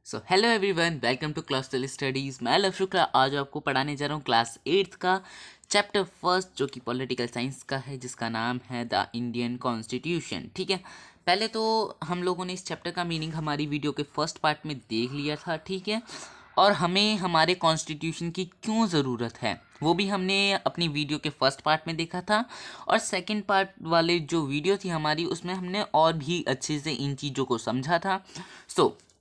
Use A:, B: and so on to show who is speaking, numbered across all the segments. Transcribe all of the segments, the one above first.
A: So hello everyone, welcome to class studies. मैं लव शुक्ला आज आपको पढ़ाने जा रहा हूँ क्लास 8th का चैप्टर फर्स्ट, जो कि पॉलिटिकल साइंस का है, जिसका नाम है द इंडियन कॉन्स्टिट्यूशन। ठीक है, पहले तो हम लोगों ने इस चैप्टर का मीनिंग हमारी वीडियो के फर्स्ट पार्ट में देख लिया था। ठीक है, और हमें हमारे कॉन्स्टिट्यूशन की क्यों ज़रूरत है वो भी हमने अपनी वीडियो के फर्स्ट पार्ट में देखा था। और सेकंड पार्ट वाले जो वीडियो थी हमारी, उसमें हमने और भी अच्छे से इन चीज़ों को समझा था।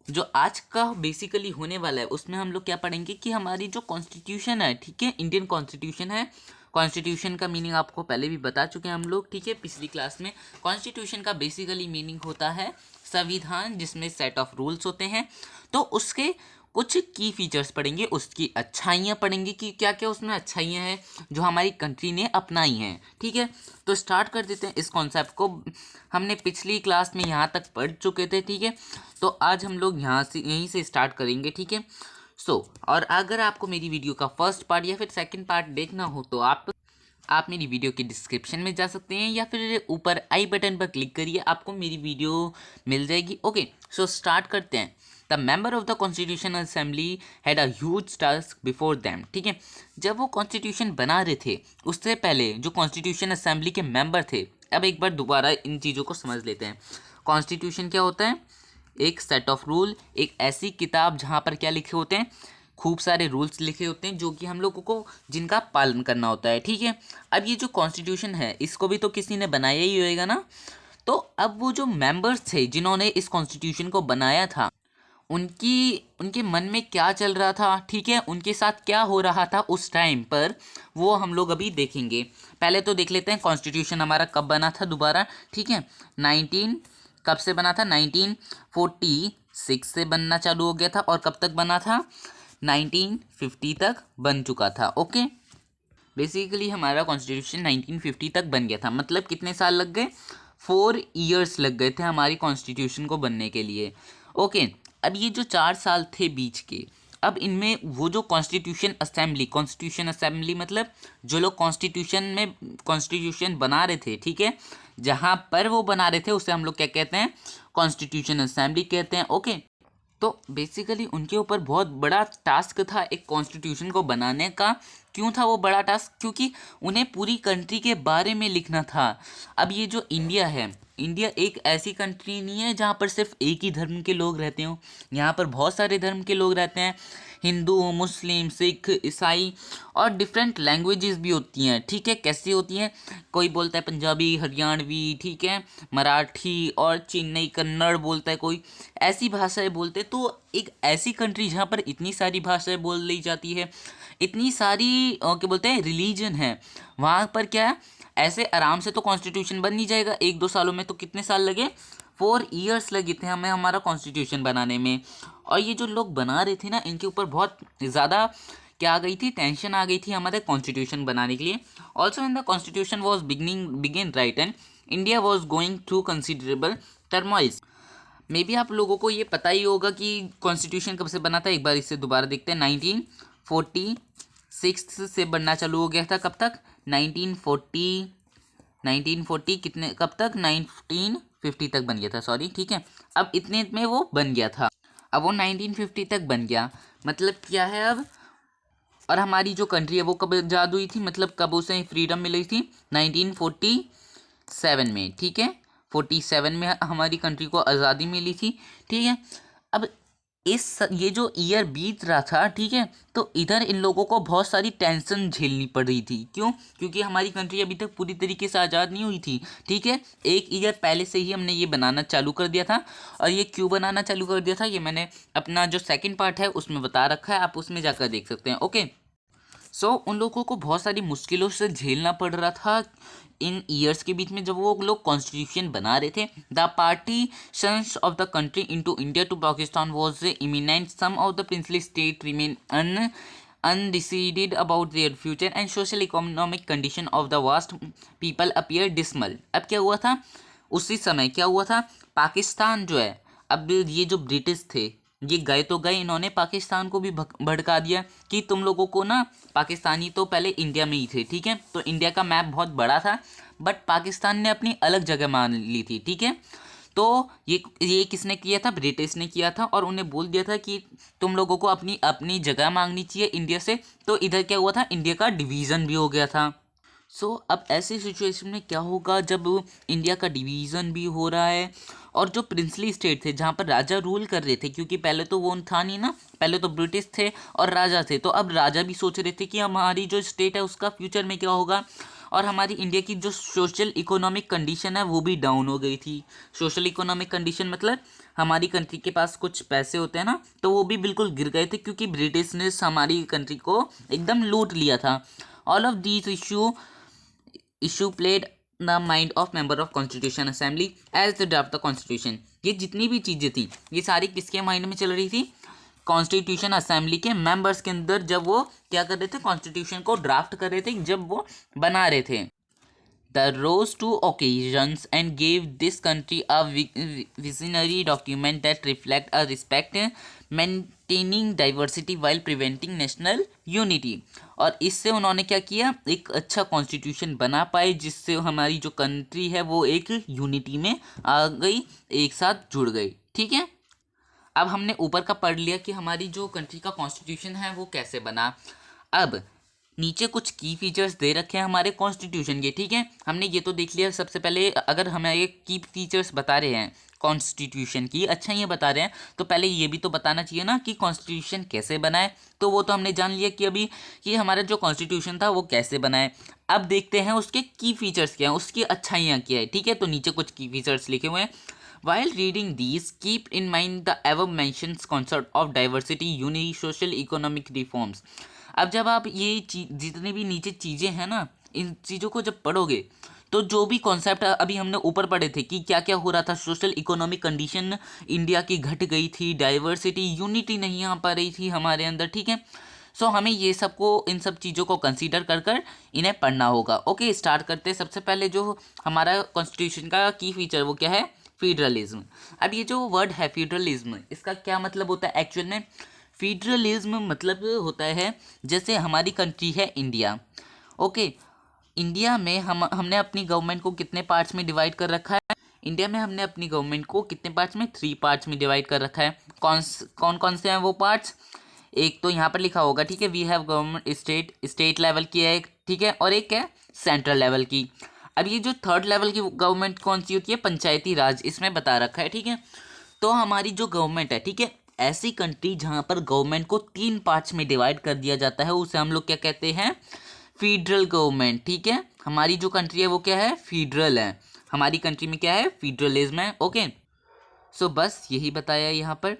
A: जो आज का बेसिकली होने वाला है उसमें हम लोग क्या पढ़ेंगे कि हमारी जो कॉन्स्टिट्यूशन है, ठीक है, इंडियन कॉन्स्टिट्यूशन है। कॉन्स्टिट्यूशन का मीनिंग आपको पहले भी बता चुके हैं हम लोग, ठीक है, पिछली क्लास में। कॉन्स्टिट्यूशन का बेसिकली मीनिंग होता है संविधान, जिसमें सेट ऑफ रूल्स होते हैं। तो उसके कुछ की फीचर्स पढ़ेंगे, उसकी अच्छाइयाँ पढ़ेंगे कि क्या क्या उसमें अच्छाइयाँ हैं जो हमारी कंट्री ने अपनाई हैं। ठीक है, तो स्टार्ट कर देते हैं इस कॉन्सेप्ट को। हमने पिछली क्लास में यहाँ तक पढ़ चुके थे। ठीक है, तो आज हम लोग यहीं से स्टार्ट करेंगे। ठीक है, और अगर आपको मेरी वीडियो का फर्स्ट पार्ट या फिर सेकंड पार्ट देखना हो तो आप मेरी वीडियो के डिस्क्रिप्शन में जा सकते हैं या फिर ऊपर आई बटन पर क्लिक करिए, आपको मेरी वीडियो मिल जाएगी। ओके, स्टार्ट करते हैं। The member of the constitutional assembly had a huge task before them. ठीक है, जब वो कॉन्स्टिट्यूशन बना रहे थे उससे पहले जो कॉन्स्टिट्यूशन असेंबली के मेंबर थे, अब एक बार दोबारा इन चीज़ों को समझ लेते हैं। कॉन्स्टिट्यूशन क्या होता है? एक सेट ऑफ रूल, एक ऐसी किताब जहाँ पर क्या लिखे होते हैं, खूब सारे रूल्स लिखे होते हैं जो कि हम लोगों को जिनका पालन करना होता है। ठीक है, अब ये जो कॉन्स्टिट्यूशन है इसको भी तो किसी ने बनाया ही होएगा ना। तो अब वो जो मेंबर्स थे जिन्होंने इस कॉन्स्टिट्यूशन को बनाया था, उनकी उनके मन में क्या चल रहा था, ठीक है, उनके साथ क्या हो रहा था उस टाइम पर, वो हम लोग अभी देखेंगे। पहले तो देख लेते हैं कॉन्स्टिट्यूशन हमारा कब बना था दोबारा। ठीक है, 19 कब से बना था? 1946 से बनना चालू हो गया था, और कब तक बना था? 1950 तक बन चुका था। ओके, बेसिकली हमारा कॉन्स्टिट्यूशन 1950 तक बन गया था। मतलब कितने साल लग गए? 4 इयर्स लग गए थे हमारी कॉन्स्टिट्यूशन को बनने के लिए। ओके, अब ये जो 4 साल थे बीच के, अब इनमें वो जो कॉन्स्टिट्यूशन असेंबली मतलब जो लोग कॉन्स्टिट्यूशन बना रहे थे, ठीक है, जहाँ पर वो बना रहे थे उसे हम लोग क्या कहते हैं? कॉन्स्टिट्यूशन असेंबली कहते हैं। ओके, तो बेसिकली उनके ऊपर बहुत बड़ा टास्क था एक कॉन्स्टिट्यूशन को बनाने का। क्यों था वो बड़ा टास्क? क्योंकि उन्हें पूरी कंट्री के बारे में लिखना था। अब ये जो इंडिया है, इंडिया एक ऐसी कंट्री नहीं है जहाँ पर सिर्फ एक ही धर्म के लोग रहते हो। यहाँ पर बहुत सारे धर्म के लोग रहते हैं, हिंदू, मुस्लिम, सिख, ईसाई, और डिफरेंट लैंग्वेजेस भी होती हैं। ठीक है, कैसी होती हैं? कोई बोलता है पंजाबी, हरियाणवी, ठीक है, मराठी और चेन्नई कन्नड़ बोलता है, कोई ऐसी भाषाएं बोलते हैं। तो एक ऐसी कंट्री जहाँ पर इतनी सारी भाषाएं बोल ली जाती है, इतनी सारी क्या बोलते हैं, रिलीजन है, वहाँ पर क्या है, ऐसे आराम से तो कॉन्स्टिट्यूशन बन नहीं जाएगा 1-2 सालों में। तो कितने साल लगे? 4 इयर्स लगे थे हमें हमारा कॉन्स्टिट्यूशन बनाने में। और ये जो लोग बना रहे थे ना, इनके ऊपर बहुत ज़्यादा क्या आ गई थी, टेंशन आ गई थी हमारे कॉन्स्टिट्यूशन बनाने के लिए। Also in the constitution was begin right and India was going through considerable turmoils. May be आप लोगों को ये पता ही होगा कि कॉन्स्टिट्यूशन कब से बना था। एक बार इसे दोबारा देखते हैं। 1946 से बनना चालू हो गया था। कब तक? 1940 कितने, कब तक? 1950 तक बन गया था, सॉरी। ठीक है, अब इतने में वो बन गया था। अब वो 1950 तक बन गया, मतलब क्या है अब? और हमारी जो कंट्री है वो कब आज़ाद हुई थी, मतलब कब उसे फ्रीडम मिली थी? 1947 में। ठीक है, 47 में हमारी कंट्री को आज़ादी मिली थी। ठीक है, अब ये जो ईयर बीत रहा था, ठीक है, तो इधर इन लोगों को बहुत सारी टेंशन झेलनी पड़ रही थी। क्यों? क्योंकि हमारी कंट्री अभी तक पूरी तरीके से आज़ाद नहीं हुई थी। ठीक है, 1 ईयर पहले से ही हमने ये बनाना चालू कर दिया था। और ये क्यों बनाना चालू कर दिया था ये मैंने अपना जो सेकंड पार्ट है उसमें बता रखा है, आप उसमें जाकर देख सकते हैं। ओके, उन लोगों को बहुत सारी मुश्किलों से झेलना पड़ रहा था इन ईयर्स के बीच में जब वो लोग कॉन्स्टिट्यूशन बना रहे थे। The partitions of the country into India to Pakistan was imminent. Some of the princely state remain undecided about their future and social economic condition of the vast people appear dismal। अब क्या हुआ था उसी समय? क्या हुआ था? पाकिस्तान जो है, अब ये जो ब्रिटिश थे ये गए तो गए, इन्होंने पाकिस्तान को भी भड़का दिया कि तुम लोगों को ना, पाकिस्तानी तो पहले इंडिया में ही थे, ठीक है, तो इंडिया का मैप बहुत बड़ा था, बट पाकिस्तान ने अपनी अलग जगह मान ली थी। ठीक है, तो ये किसने किया था? ब्रिटिश ने किया था, और उन्हें बोल दिया था कि तुम लोगों को अपनी अपनी जगह मांगनी चाहिए इंडिया से। तो इधर क्या हुआ था, इंडिया का डिवीज़न भी हो गया था। अब ऐसी सिचुएशन में क्या होगा जब इंडिया का डिवीज़न भी हो रहा है, और जो प्रिंसली स्टेट थे जहाँ पर राजा रूल कर रहे थे, क्योंकि पहले तो वो था नहीं ना, पहले तो ब्रिटिश थे और राजा थे, तो अब राजा भी सोच रहे थे कि हमारी जो स्टेट है उसका फ्यूचर में क्या होगा। और हमारी इंडिया की जो सोशल इकोनॉमिक कंडीशन है वो भी डाउन हो गई थी। सोशल इकोनॉमिक कंडीशन मतलब हमारी कंट्री के पास कुछ पैसे होते हैं ना, तो वो भी बिल्कुल गिर गए थे, क्योंकि ब्रिटिश ने हमारी कंट्री को एकदम लूट लिया था। All of these issue played the mind of member of constitution assembly as they draft the constitution। ये जितनी भी चीज़ें थी ये सारी किसके माइंड में चल रही थी? कॉन्स्टिट्यूशन असेंबली के मेंबर्स के अंदर, जब वो क्या कर रहे थे, कॉन्स्टिट्यूशन को ड्राफ्ट कर रहे थे, जब वो बना रहे थे। The rose to occasions and gave this country a visionary document that reflect a respect maintaining diversity while preventing national unity। और इससे उन्होंने क्या किया, एक अच्छा कॉन्स्टिट्यूशन बना पाए जिससे हमारी जो कंट्री है वो एक यूनिटी में आ गई, एक साथ जुड़ गई। ठीक है, अब हमने ऊपर का पढ़ लिया कि हमारी जो कंट्री का कॉन्स्टिट्यूशन है वो कैसे बना। अब नीचे कुछ की फीचर्स दे रखे हैं हमारे कॉन्स्टिट्यूशन के। ठीक है, हमने ये तो देख लिया। सबसे पहले अगर हमें ये की फीचर्स बता रहे हैं कॉन्स्टिट्यूशन की, अच्छा ये बता रहे हैं, तो पहले ये भी तो बताना चाहिए ना कि कॉन्स्टिट्यूशन कैसे बनाए। तो वो तो हमने जान लिया कि अभी कि हमारा जो कॉन्स्टिट्यूशन था वो कैसे बनाए। अब देखते हैं उसके की फीचर्स क्या हैं, उसकी अच्छाइयाँ क्या है। ठीक है, तो नीचे कुछ की फीचर्स लिखे हुए हैं। While reading these, keep in mind the above mentioned concept of diversity, unity, social, economic reforms। अब जब आप ये जितनी भी नीचे चीज़ें हैं ना, इन चीज़ों को जब पढ़ोगे तो जो भी कॉन्सेप्ट अभी हमने ऊपर पढ़े थे कि क्या क्या हो रहा था, सोशल इकोनॉमिक कंडीशन इंडिया की घट गई थी, डाइवर्सिटी यूनिटी नहीं आ पा रही थी हमारे अंदर। ठीक है, हमें ये सबको, इन सब चीज़ों को कंसीडर कर कर इन्हें पढ़ना होगा। ओके, स्टार्ट करते हैं। सबसे पहले जो हमारा कॉन्स्टिट्यूशन का की फीचर वो क्या है? फेडरलिज्म। अब ये जो वर्ड है फेडरलिज्म, इसका क्या मतलब होता है एक्चुअल में? फेडरलिज्म मतलब होता है, जैसे हमारी कंट्री है इंडिया। ओके, इंडिया में हमने अपनी गवर्नमेंट को कितने पार्ट्स में डिवाइड कर रखा है? इंडिया में हमने अपनी गवर्नमेंट को कितने पार्ट्स में? 3 पार्ट्स में डिवाइड कर रखा है। कौन कौन से हैं वो पार्ट्स? एक तो यहाँ पर लिखा होगा, ठीक है, we have government state level की है एक, ठीक है, और एक है सेंट्रल लेवल की। अब ये जो थर्ड लेवल की गवर्नमेंट कौन सी होती है? पंचायती राज, इसमें बता रखा है। ठीक है, तो हमारी जो गवर्नमेंट है, ठीक है, ऐसी कंट्री जहाँ पर गवर्नमेंट को 3 पार्ट्स में डिवाइड कर दिया जाता है उसे हम लोग क्या कहते हैं? Federal government. ठीक है, हमारी जो कंट्री है वो क्या है? फेडरल है। हमारी कंट्री में क्या है? फेडरलिज्म है। ओके, बस यही बताया यहाँ पर।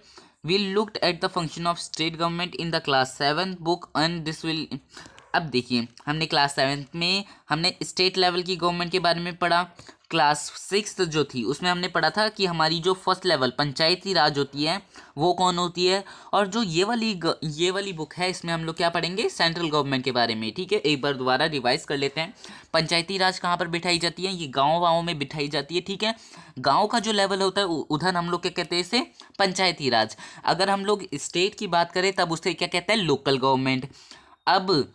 A: We looked at the function of state government in the class 7 book and this will. अब देखिए, हमने क्लास 7 में हमने स्टेट लेवल की गवर्नमेंट के बारे में पढ़ा। क्लास 6 जो थी उसमें हमने पढ़ा था कि हमारी जो फर्स्ट लेवल पंचायती राज होती है वो कौन होती है। और जो ये वाली बुक है, इसमें हम लोग क्या पढ़ेंगे? सेंट्रल गवर्नमेंट के बारे में। ठीक है, एक बार दोबारा रिवाइज कर लेते हैं। पंचायती राज कहाँ पर बिठाई जाती है? ये गाँव में बिठाई जाती है। ठीक है, गाँव का जो लेवल होता है उधर हम लोग क्या कहते हैं? इसे पंचायती राज। अगर हम लोग स्टेट की बात करें तब उसे क्या कहते हैं? Local government. अब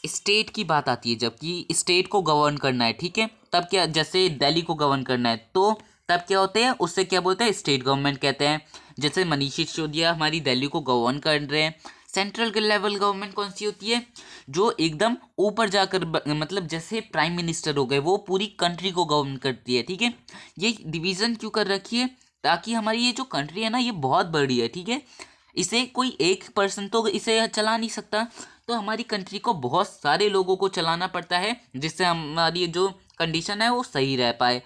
A: स्टेट की बात आती है, जबकि स्टेट को गवर्न करना है, ठीक है, तब क्या, जैसे दिल्ली को गवर्न करना है तो तब क्या होते हैं? उससे क्या बोलते हैं? स्टेट गवर्नमेंट कहते हैं। जैसे मनीष सिसोदिया हमारी दिल्ली को गवर्न कर रहे हैं। सेंट्रल लेवल गवर्नमेंट कौन सी होती है? जो एकदम ऊपर जाकर मतलब जैसे प्राइम मिनिस्टर हो गए, वो पूरी कंट्री को गवर्न करती है। ठीक है, ये डिवीज़न क्यों कर रखी है? ताकि हमारी ये जो कंट्री है ना, ये बहुत बड़ी है। ठीक है, इसे कोई एक पर्सन तो इसे चला नहीं सकता, तो हमारी कंट्री को बहुत सारे लोगों को चलाना पड़ता है जिससे हमारी जो कंडीशन है वो सही रह पाए।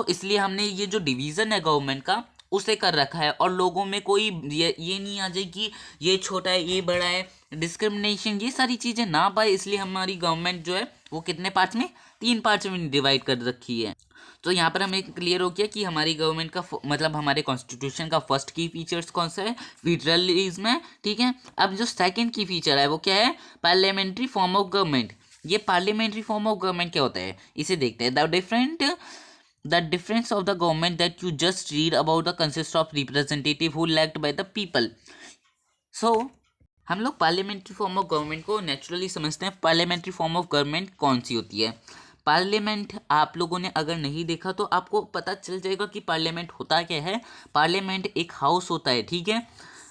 A: इसलिए हमने ये जो डिवीज़न है गवर्नमेंट का उसे कर रखा है, और लोगों में कोई ये नहीं आ जाए कि ये छोटा है ये बड़ा है, डिस्क्रिमिनेशन, ये सारी चीज़ें ना पाए। इसलिए हमारी गवर्नमेंट जो है वो कितने पार्ट्स में? 3 पार्ट्स में डिवाइड कर रखी है। तो यहाँ पर हमें क्लियर हो गया कि हमारी गवर्नमेंट का मतलब हमारे कॉन्स्टिट्यूशन का फर्स्ट की फीचर्स कौन सा है? फेडरलिज्म है। ठीक है, अब जो सेकंड की फीचर है वो क्या है? Parliamentary form of government. ये पार्लियामेंट्री फॉर्म ऑफ गवर्नमेंट क्या होता है, इसे देखते हैं। The difference of the government that you just read about the consist of representative who elect by the people. हम लोग पार्लियामेंट्री फॉर्म ऑफ गवर्नमेंट को नेचुरली समझते हैं। पार्लियामेंट्री फॉर्म ऑफ गवर्नमेंट कौन सी होती है? पार्लियामेंट आप लोगों ने अगर नहीं देखा तो आपको पता चल जाएगा कि पार्लियामेंट होता क्या है। पार्लियामेंट एक हाउस होता है, ठीक है।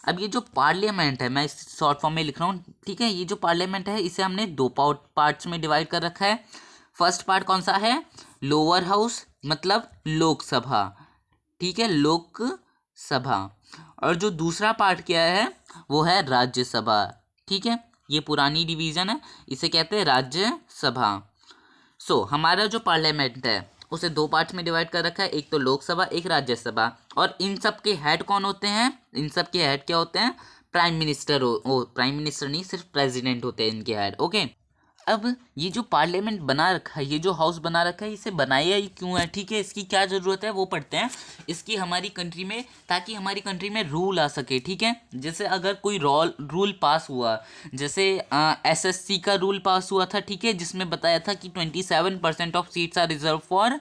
A: अब ये जो पार्लियामेंट है, मैं इस शॉर्ट फॉर्म में लिख रहा हूँ, ठीक है। ये जो पार्लियामेंट है इसे हमने दो पार्ट्स में डिवाइड कर रखा है। फर्स्ट पार्ट कौन सा है? लोअर हाउस, मतलब लोकसभा, ठीक है, लोकसभा। और जो दूसरा पार्ट क्या है वो है राज्यसभा, ठीक है। ये पुरानी डिवीजन है, इसे कहते हैं राज्यसभा। हमारा जो पार्लियामेंट है उसे दो पार्ट्स में डिवाइड कर रखा है, एक तो लोकसभा, एक राज्यसभा। और इन सब के हेड कौन होते हैं? इन सब के हेड क्या होते हैं? प्राइम मिनिस्टर प्राइम मिनिस्टर नहीं, सिर्फ प्रेसिडेंट होते हैं इनके हेड, ओके। अब ये जो पार्लियामेंट बना रखा है, ये जो हाउस बना रखा है, इसे बनाया ही क्यों है, ठीक है, इसकी क्या ज़रूरत है वो पढ़ते हैं। इसकी हमारी कंट्री में, ताकि हमारी कंट्री में रूल आ सके, ठीक है। जैसे अगर कोई रूल पास हुआ, जैसे एसएससी का रूल पास हुआ था, ठीक है, जिसमें बताया था कि 27% of seats are reserve for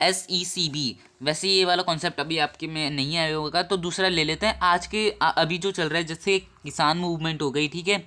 A: SECB। वैसे ये वाला कॉन्सेप्ट अभी आपके में नहीं आया होगा, तो दूसरा ले लेते हैं। आज के अभी जो चल रहा है, जैसे किसान मूवमेंट हो गई, ठीक है,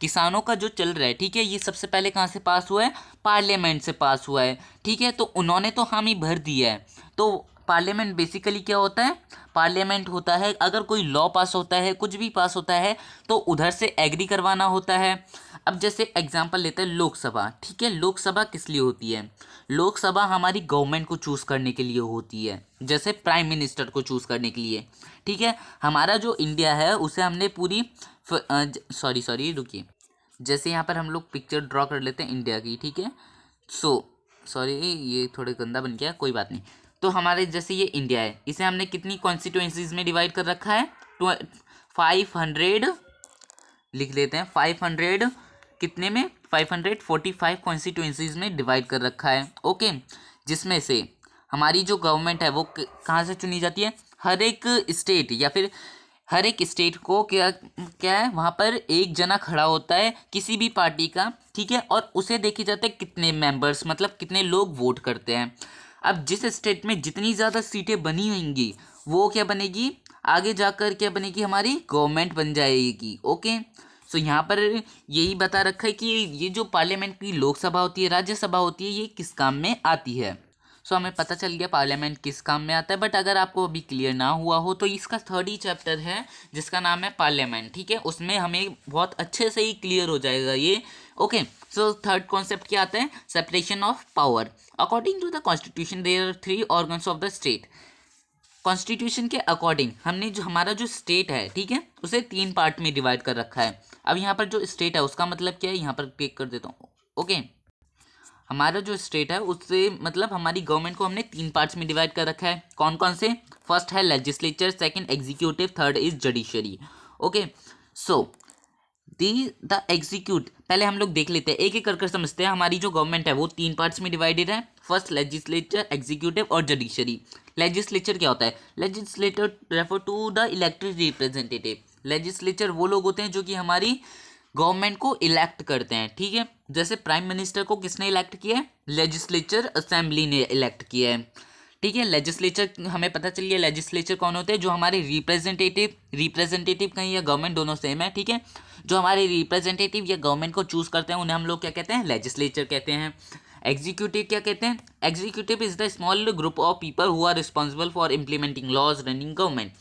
A: किसानों का जो चल रहा है, ठीक है, ये सबसे पहले कहाँ से पास हुआ है? पार्लियामेंट से पास हुआ है, ठीक है। तो उन्होंने तो हामी भर दिया है। तो पार्लियामेंट बेसिकली क्या होता है? पार्लियामेंट होता है अगर कोई लॉ पास होता है, कुछ भी पास होता है, तो उधर से एग्री करवाना होता है। अब जैसे एग्जांपल लेते हैं लोकसभा, ठीक है। लोकसभा किस लिए होती है? लोकसभा हमारी गवर्नमेंट को चूज़ करने के लिए होती है, जैसे प्राइम मिनिस्टर को चूज़ करने के लिए, ठीक है। हमारा जो इंडिया है उसे हमने पूरी सॉरी रुकिए, जैसे यहाँ पर हम लोग पिक्चर ड्रॉ कर लेते हैं इंडिया की, ठीक है। सॉरी ये थोड़ा गंदा बन गया, कोई बात नहीं। तो हमारे जैसे ये इंडिया है, इसे हमने कितनी कॉन्स्टिट्यूएंसीज में डिवाइड कर रखा है? 500 लिख लेते हैं, 500 कितने में? 545 कॉन्स्टिट्यूएंसीज में डिवाइड कर रखा है, ओके। जिसमें से हमारी जो गवर्नमेंट है वो कहाँ से चुनी जाती है? हर एक स्टेट या फिर हर एक स्टेट को क्या क्या है, वहाँ पर एक जना खड़ा होता है किसी भी पार्टी का, ठीक है, और उसे देखे जाते हैं कितने मेंबर्स, मतलब कितने लोग वोट करते हैं। अब जिस स्टेट में जितनी ज़्यादा सीटें बनी होंगी वो क्या बनेगी? आगे जाकर क्या बनेगी? हमारी गवर्नमेंट बन जाएगी, ओके। यहाँ पर यही बता रखा है कि ये जो पार्लियामेंट की लोकसभा होती है, राज्यसभा होती है, ये किस काम में आती है। हमें पता चल गया पार्लियामेंट किस काम में आता है। बट अगर आपको अभी क्लियर ना हुआ हो तो इसका थर्ड ही चैप्टर है जिसका नाम है पार्लियामेंट, ठीक है, उसमें हमें बहुत अच्छे से ही क्लियर हो जाएगा ये, ओके। थर्ड कॉन्सेप्ट क्या आता है? Separation of power. According to the constitution there are 3 organs of the state. Constitution के अकॉर्डिंग हमने जो हमारा जो स्टेट है, ठीक है, उसे 3 पार्ट में डिवाइड कर रखा है। अब यहाँ पर जो स्टेट है उसका मतलब क्या है, यहाँ पर क्लिक कर देता हूँ, ओके। हमारा जो स्टेट है उससे मतलब हमारी गवर्नमेंट को हमने 3 पार्ट्स में डिवाइड कर रखा है। कौन कौन से? फर्स्ट है legislature, second executive, third is judiciary, okay. The execute पहले हम लोग देख लेते हैं, एक एक कर समझते हैं। हमारी जो गवर्नमेंट है वो 3 पार्ट्स में डिवाइडेड है, फर्स्ट लेजिस्लेचर, एग्जीक्यूटिव और जुडिशरी। लेजिस्लेचर क्या होता है? Legislator refer to the elected representative. Legislature वो लोग होते हैं जो कि हमारी गवर्नमेंट को इलेक्ट करते हैं, ठीक है। जैसे प्राइम मिनिस्टर को किसने इलेक्ट किया है? लेजिस्लेचर असेंबली ने इलेक्ट किया है, ठीक है। लेजिस्लेचर हमें पता चल गया लेजिस्लेचर कौन होते हैं? जो हमारे रिप्रेजेंटेटिव कहीं या गवर्नमेंट दोनों सेम है, ठीक है। जो हमारे रिप्रेजेंटेटिव या गवर्नमेंट को चूज करते हैं उन्हें हम लोग क्या कहते हैं? लेजिस्लेचर कहते हैं। एग्जीक्यूटिव क्या कहते हैं? Executive is the small group of people who are responsible for implementing laws, running government.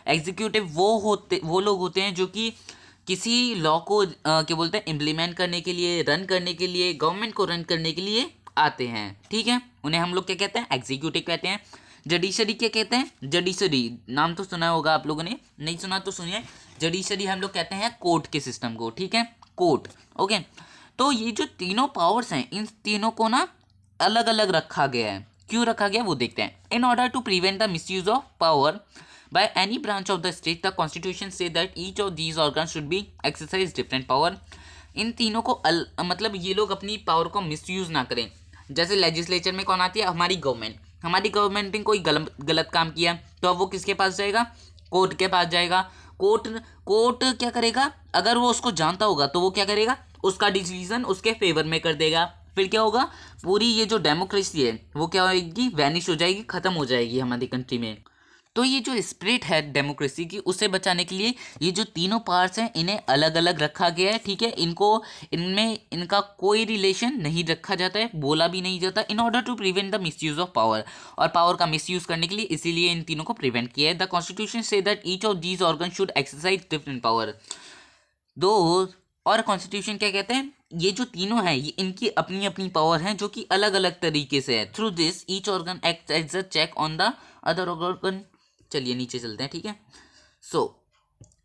A: Executive वो लोग होते हैं जो कि किसी लॉ को क्या बोलते हैं इम्प्लीमेंट करने के लिए, रन करने के लिए, गवर्नमेंट को रन करने के लिए आते हैं, ठीक है। उन्हें हम लोग क्या कहते हैं? एग्जीक्यूटिव कहते हैं। जुडिशरी क्या कहते हैं? जुडिशरी नाम तो सुना होगा आप लोगों ने, नहीं सुना तो सुनिए। जुडिशरी हम लोग कहते हैं कोर्ट के सिस्टम को, ठीक है, कोर्ट, ओके। तो ये जो तीनों पावर्स हैं इन तीनों को ना अलग अलग रखा गया है। क्यों रखा गया वो देखते हैं। In order to prevent the misuse of power by any branch of the state, the constitution say that each of these organs should be exercise different power। इन तीनों को मतलब ये लोग अपनी पावर को मिसयूज ना करें। जैसे लेजिस्लेचर में कौन आती है? हमारी गवर्नमेंट। हमारी गवर्नमेंट ने कोई गलत काम किया तो अब वो किसके पास जाएगा? कोर्ट के पास जाएगा। कोर्ट क्या करेगा? अगर वो उसको जानता होगा तो वो क्या करेगा? उसका डिसीजन उसके फेवर में कर देगा। फिर क्या होगा? पूरी ये जो डेमोक्रेसी है वो क्या होगी? वैनिश हो जाएगी, खत्म हो जाएगी हमारी कंट्री में। तो ये जो स्पिरिट है डेमोक्रेसी की, उसे बचाने के लिए ये जो तीनों पार्ट्स हैं इन्हें अलग अलग रखा गया है, ठीक है। इनको इनमें इनका कोई रिलेशन नहीं रखा जाता है, बोला भी नहीं जाता, in order to prevent the misuse of power, और पावर का मिसयूज करने के लिए इसीलिए इन तीनों को प्रिवेंट किया है। The constitution say that each of these organ should exercise different power दो। और कॉन्स्टिट्यूशन क्या कहते हैं, ये जो तीनों हैं ये इनकी अपनी अपनी पावर हैं जो कि अलग अलग तरीके से है। Through this each organ act as a check on the other organ. चलिए नीचे चलते हैं, ठीक है। सो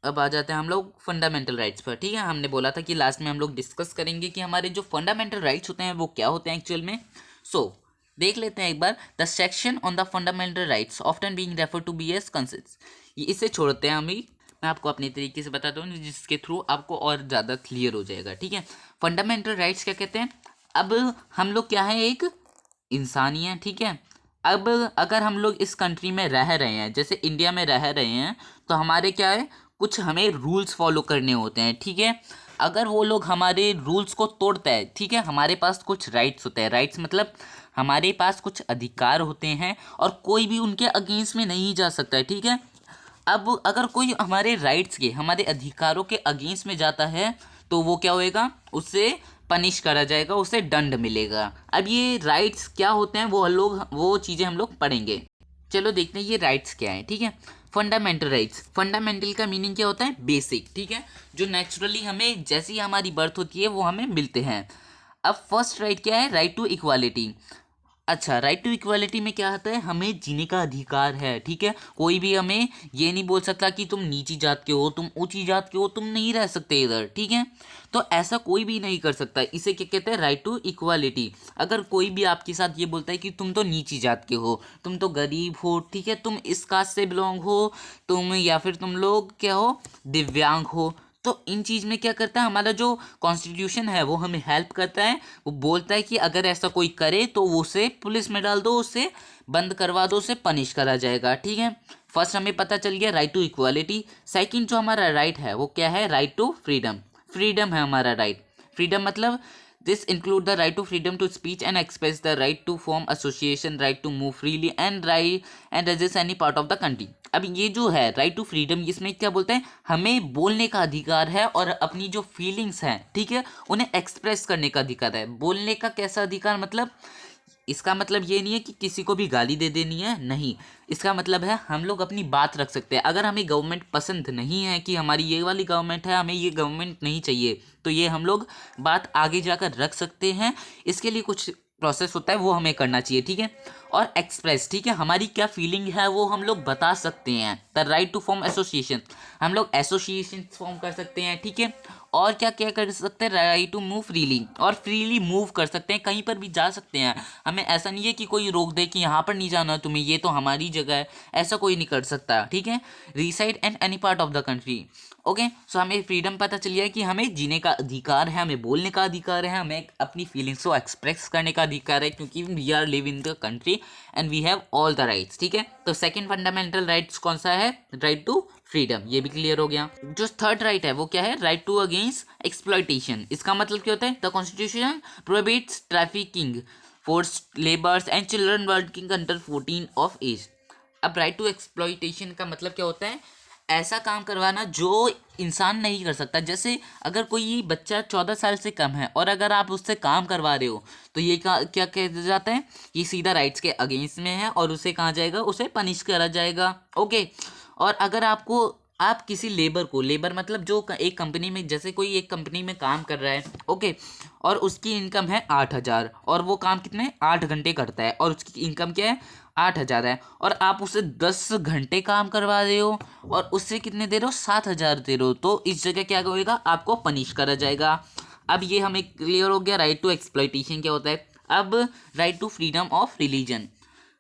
A: अब आ जाते हैं हम लोग फंडामेंटल राइट्स पर, ठीक है। हमने बोला था कि लास्ट में हम लोग डिस्कस करेंगे कि हमारे जो फंडामेंटल राइट्स होते हैं वो क्या होते हैं एक्चुअल में। सो देख लेते हैं एक बार। The section on the fundamental rights often being refer to be as concepts, ये इसे छोड़ते हैं अभी, मैं आपको अपने तरीके से बताता हूँ जिसके थ्रू आपको और ज़्यादा क्लियर हो जाएगा, ठीक है। फंडामेंटल राइट्स क्या कहते हैं, अब हम लोग क्या है, एक इंसान ही हैं, ठीक है। अब अगर हम लोग इस कंट्री में रह रहे हैं, जैसे इंडिया में रह रहे हैं, तो हमारे क्या है, कुछ हमें रूल्स फॉलो करने होते हैं, ठीक है। अगर वो लोग हमारे रूल्स को तोड़ता है, ठीक है, हमारे पास कुछ राइट्स होते हैं। राइट्स मतलब हमारे पास कुछ अधिकार होते हैं और कोई भी उनके अगेंस्ट में नहीं जा सकता है, ठीक है। अब अगर कोई हमारे राइट्स के, हमारे अधिकारों के अगेंस्ट में जाता है तो वो क्या होएगा, उससे पनिश करा जाएगा, उसे दंड मिलेगा। अब ये राइट्स क्या होते हैं वो चीज़ें हम लोग पढ़ेंगे। चलो देखते हैं ये राइट्स क्या है, ठीक है। फंडामेंटल राइट्स, फंडामेंटल का मीनिंग क्या होता है, बेसिक, ठीक है, जो नेचुरली हमें जैसी हमारी बर्थ होती है वो हमें मिलते हैं। अब फर्स्ट राइट क्या है, राइट टू इक्वालिटी। अच्छा, राइट टू इक्वालिटी में क्या आता है, हमें जीने का अधिकार है, ठीक है। कोई भी हमें ये नहीं बोल सकता कि तुम नीची जात के हो, तुम ऊंची जात के हो, तुम नहीं रह सकते इधर, ठीक है। तो ऐसा कोई भी नहीं कर सकता, इसे क्या कहते हैं, राइट टू इक्वालिटी। अगर कोई भी आपके साथ ये बोलता है कि तुम तो नीची जात के हो, तुम तो गरीब हो, ठीक है, तुम इस कास्ट से बिलोंग हो, तुम या फिर तुम लोग क्या हो, दिव्यांग हो, तो इन चीज़ में क्या करता है, हमारा जो कॉन्स्टिट्यूशन है वो हमें हेल्प करता है। वो बोलता है कि अगर ऐसा कोई करे तो वो उसे पुलिस में डाल दो, उसे बंद करवा दो, उसे पनिश करा जाएगा, ठीक है। फर्स्ट हमें पता चल गया राइट टू इक्वालिटी। सेकंड जो हमारा राइट है वो क्या है, राइट टू फ्रीडम। फ्रीडम है हमारा राइट। फ्रीडम मतलब this include the right to freedom to speech and express, the right to form association, right to move freely and resist any part of the country. अब ये जो है right to freedom, इसमें क्या बोलते हैं, हमें बोलने का अधिकार है और अपनी जो फीलिंग्स हैं, ठीक है, उन्हें एक्सप्रेस करने का अधिकार है। बोलने का कैसा अधिकार, मतलब इसका मतलब ये नहीं है कि किसी को भी गाली दे देनी है, नहीं। इसका मतलब है हम लोग अपनी बात रख सकते हैं। अगर हमें गवर्नमेंट पसंद नहीं है कि हमारी ये वाली गवर्नमेंट है, हमें ये गवर्नमेंट नहीं चाहिए, तो ये हम लोग बात आगे जाकर रख सकते हैं। इसके लिए कुछ प्रोसेस होता है वो हमें करना चाहिए, ठीक है। और एक्सप्रेस, ठीक है, हमारी क्या फीलिंग है वो हम लोग बता सकते हैं। The right to form association, हम लोग एसोसिएशन फॉर्म कर सकते हैं, ठीक है। और क्या क्या कर सकते हैं, राइट टू मूव फ्रीली, और फ्रीली मूव कर सकते हैं, कहीं पर भी जा सकते हैं। हमें ऐसा नहीं है कि कोई रोक दे कि यहाँ पर नहीं जाना तुम्हें, ये तो हमारी जगह है, ऐसा कोई नहीं कर सकता, ठीक है। Reside in any part of the country, okay. So हमें फ्रीडम पता चल गया कि हमें जीने का अधिकार है, हमें बोलने का अधिकार है, हमें अपनी फीलिंग्स को एक्सप्रेस करने का अधिकार है, क्योंकि we are live in the country and we have all the rights, ठीक है। तो सेकंड फंडामेंटल राइट्स कौन सा है, राइट टू फ्रीडम, ये भी क्लियर हो गया। जो थर्ड राइट है वो क्या है, राइट टू अगेंस्ट एक्सप्लॉइटेशन। इसका मतलब क्या होता है, the constitution prohibits trafficking, forced labours and children working under 14 of age. अब राइट टू एक्सप्लॉइटेशन का मतलब क्या होता है, ऐसा काम करवाना जो इंसान नहीं कर सकता। जैसे अगर कोई बच्चा 14 साल से कम है और अगर आप उससे काम करवा रहे हो तो ये क्या कहा जाता है, ये सीधा राइट्स के अगेंस्ट में है और उसे कहा जाएगा, उसे पनिश करा जाएगा, ओके। और अगर आप किसी लेबर को, लेबर मतलब जो एक कंपनी में, जैसे कोई एक कंपनी में काम कर रहा है, ओके, और उसकी इनकम है 8,000 और वो काम कितने 8 घंटे करता है और उसकी इनकम क्या है 8,000 है, और आप उसे 10 घंटे काम करवा रहे हो और उससे कितने दे रहे हो 7,000 दे रहे हो, तो इस जगह क्या होएगा, आपको पनिश करा जाएगा। अब ये हमें क्लियर हो गया राइट टू एक्सप्लॉइटेशन क्या होता है। अब right to freedom of religion,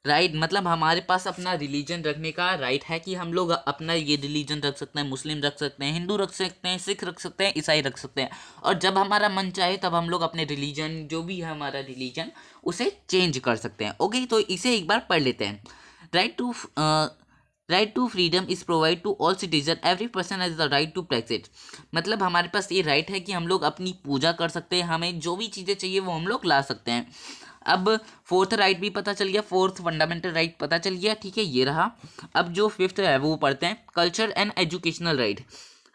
A: right मतलब हमारे पास अपना रिलीजन रखने का राइट है कि हम लोग अपना ये रिलीजन रख सकते हैं, मुस्लिम रख सकते हैं, हिंदू रख सकते हैं, सिख रख सकते हैं, ईसाई रख सकते हैं, और जब हमारा मन चाहे तब हम लोग अपने रिलीजन, जो भी है हमारा रिलीजन, उसे चेंज कर सकते हैं, ओके। तो इसे एक बार पढ़ लेते हैं। Right to freedom is provide to all citizen, every person has the right to practise. मतलब हमारे पास ये राइट है कि हम लोग अपनी पूजा कर सकते हैं, हमें जो भी चीज़ें चाहिए वो हम लोग ला सकते हैं। अब फोर्थ राइट भी पता चल गया, फोर्थ फंडामेंटल राइट पता चल गया, ठीक है, ये रहा। अब जो फिफ्थ है वो पढ़ते हैं, कल्चर एंड एजुकेशनल राइट।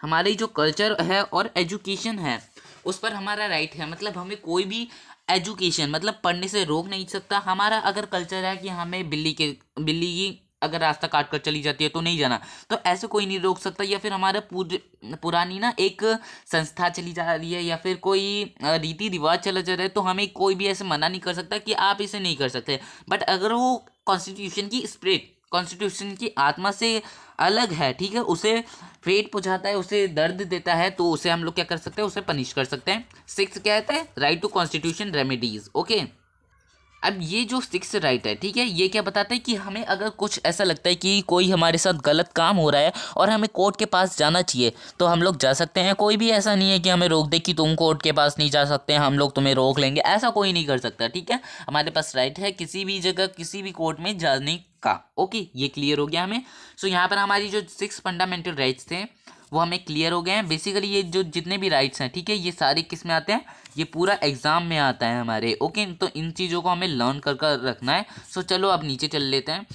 A: हमारी जो कल्चर है और एजुकेशन है उस पर हमारा राइट है, मतलब हमें कोई भी एजुकेशन मतलब पढ़ने से रोक नहीं सकता। हमारा अगर कल्चर है कि हमें बिल्ली की अगर रास्ता काट कर चली जाती है तो नहीं जाना, तो ऐसे कोई नहीं रोक सकता। या फिर हमारा पुरानी ना एक संस्था चली जा रही है या फिर कोई रीति रिवाज चला जा रहा है, तो हमें कोई भी ऐसे मना नहीं कर सकता कि आप इसे नहीं कर सकते। बट अगर वो कॉन्स्टिट्यूशन की स्पिरिट, कॉन्स्टिट्यूशन की आत्मा से अलग है, ठीक है, उसे फेट पहुंचाता है, उसे दर्द देता है, तो उसे हम लोग क्या कर सकते हैं, उसे पनिश कर सकते हैं। सिक्स क्या कहता है, right to constitution remedies. Okay, अब ये जो सिक्स राइट है, ठीक है, ये क्या बताता है कि हमें अगर कुछ ऐसा लगता है कि कोई हमारे साथ गलत काम हो रहा है और हमें कोर्ट के पास जाना चाहिए, तो हम लोग जा सकते हैं। कोई भी ऐसा नहीं है कि हमें रोक दे कि तुम कोर्ट के पास नहीं जा सकते, हम लोग तुम्हें रोक लेंगे, ऐसा कोई नहीं कर सकता, ठीक है। हमारे पास राइट है किसी भी जगह किसी भी कोर्ट में जाने का। ओके, ये क्लियर हो गया हमें। सो यहाँ पर हमारी जो सिक्स फंडामेंटल राइट्स थे वो हमें क्लियर हो गए हैं। बेसिकली ये जो जितने भी राइट्स हैं, ठीक है, ये सारे किस में आते हैं, ये पूरा एग्जाम में आता है हमारे। ओके, तो इन चीज़ों को हमें लर्न कर कर रखना है। सो चलो अब नीचे चल लेते हैं।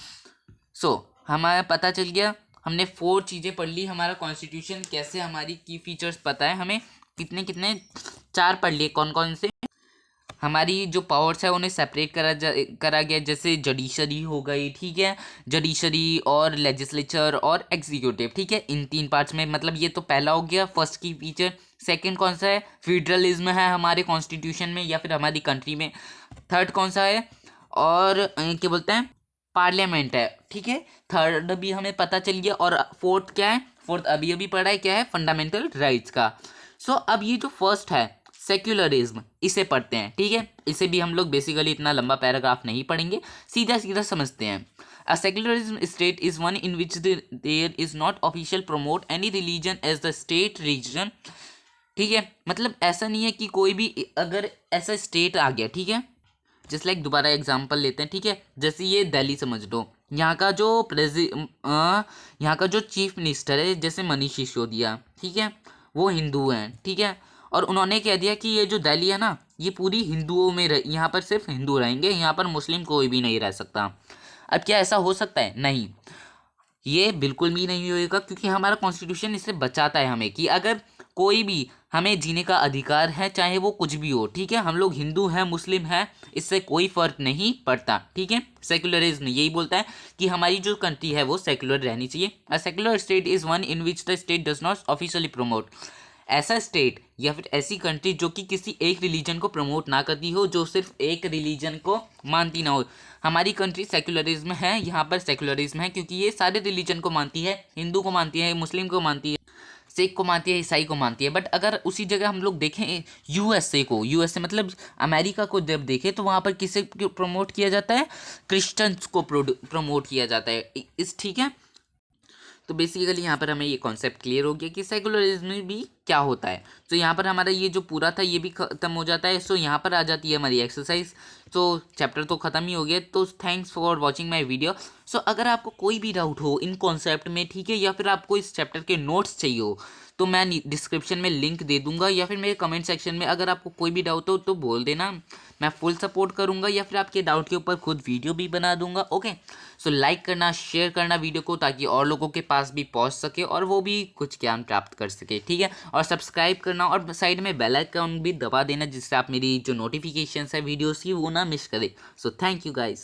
A: सो हमारा पता चल गया, हमने 4 चीज़ें पढ़ ली। हमारा कॉन्स्टिट्यूशन कैसे, हमारी की फीचर्स पता है हमें, कितने कितने 4 पढ़ लिए, कौन कौन से। हमारी जो पावर्स है उन्हें सेपरेट करा गया, जैसे जडिशरी हो गई, ठीक है, जडिशरी और लेजिस्लेचर और एग्जीक्यूटिव, ठीक है, इन 3 पार्ट्स में। मतलब ये तो पहला हो गया फर्स्ट की फीचर। सेकंड कौन सा है, फेडरलिज्म है हमारे कॉन्स्टिट्यूशन में या फिर हमारी कंट्री में। थर्ड कौन सा है, और क्या बोलते हैं, पार्लियामेंट है, ठीक है, थर्ड भी हमें पता चल गया। और फोर्थ क्या है, फोर्थ अभी अभी पढ़ा है, क्या है, फंडामेंटल राइट्स का। सो अब ये जो फर्स्ट है सेक्युलरिज्म, इसे पढ़ते हैं, ठीक है। इसे भी हम लोग बेसिकली इतना लंबा पैराग्राफ नहीं पढ़ेंगे, सीधा सीधा समझते हैं। A secularism state is one in which there is not official promote any religion as the state reason, ठीक है। मतलब ऐसा नहीं है कि कोई भी अगर ऐसा स्टेट आ गया, ठीक है, जस्ट लाइक दोबारा एग्जांपल लेते हैं, ठीक है, जैसे ये दिल्ली समझ लो, यहाँ का जो यहाँ का जो चीफ मिनिस्टर है जैसे मनीष सिसोदिया, ठीक है, वो हिंदू हैं, ठीक है, और उन्होंने कह दिया कि ये जो दिल्ली है ना ये पूरी हिंदुओं में यहाँ पर सिर्फ हिंदू रहेंगे, यहाँ पर मुस्लिम कोई भी नहीं रह सकता। अब क्या ऐसा हो सकता है, नहीं, ये बिल्कुल भी नहीं होएगा, क्योंकि हमारा कॉन्स्टिट्यूशन इससे बचाता है हमें कि अगर कोई भी, हमें जीने का अधिकार है चाहे वो कुछ भी हो, ठीक है, हम लोग हिंदू हैं मुस्लिम हैं इससे कोई फर्क नहीं पड़ता, ठीक है। सेक्युलरिज्म यही बोलता है कि हमारी जो कंट्री है वो सेक्युलर रहनी चाहिए। A secular state is one in which the state does not officially promote, ऐसा स्टेट या फिर ऐसी कंट्री जो कि किसी एक रिलीजन को प्रमोट ना करती हो, जो सिर्फ एक रिलीजन को मानती ना हो। हमारी कंट्री सेक्युलरिज्म है, यहाँ पर सेक्युलरिज्म है क्योंकि ये सारे रिलीजन को मानती है, हिंदू को मानती है, मुस्लिम को मानती है, सिख को मानती है, ईसाई को मानती है। बट अगर उसी जगह हम लोग देखें यूएसए को, यूएसए मतलब अमेरिका को जब देखें तो वहाँ पर किसे प्रमोट किया जाता है, क्रिश्चियंस को प्रमोट किया जाता है, इस, ठीक है। तो बेसिकली यहाँ पर हमें ये कॉन्सेप्ट क्लियर हो गया कि सेकुलरिज्म में भी क्या होता है। तो यहाँ पर हमारा ये जो पूरा था ये भी खत्म हो जाता है। सो यहाँ पर आ जाती है हमारी एक्सरसाइज। तो चैप्टर तो ख़त्म ही हो गया। तो thanks for watching my video. So अगर आपको कोई भी डाउट हो इन कॉन्सेप्ट में, ठीक है, या फिर आपको इस चैप्टर के नोट्स चाहिए हो, तो मैं डिस्क्रिप्शन में लिंक दे दूंगा, या फिर मेरे कमेंट सेक्शन में अगर आपको कोई भी डाउट हो तो बोल देना, मैं फुल सपोर्ट करूंगा, या फिर आपके डाउट के ऊपर खुद वीडियो भी बना दूंगा। ओके, सो लाइक करना, शेयर करना वीडियो को, ताकि और लोगों के पास भी पहुंच सके और वो भी कुछ ज्ञान प्राप्त कर सके, ठीक है। और सब्सक्राइब करना और साइड में बेल आइकन भी दबा देना, जिससे आप मेरी जो नोटिफिकेशन है वीडियोज़ की वो ना मिस करें। So thank you guys.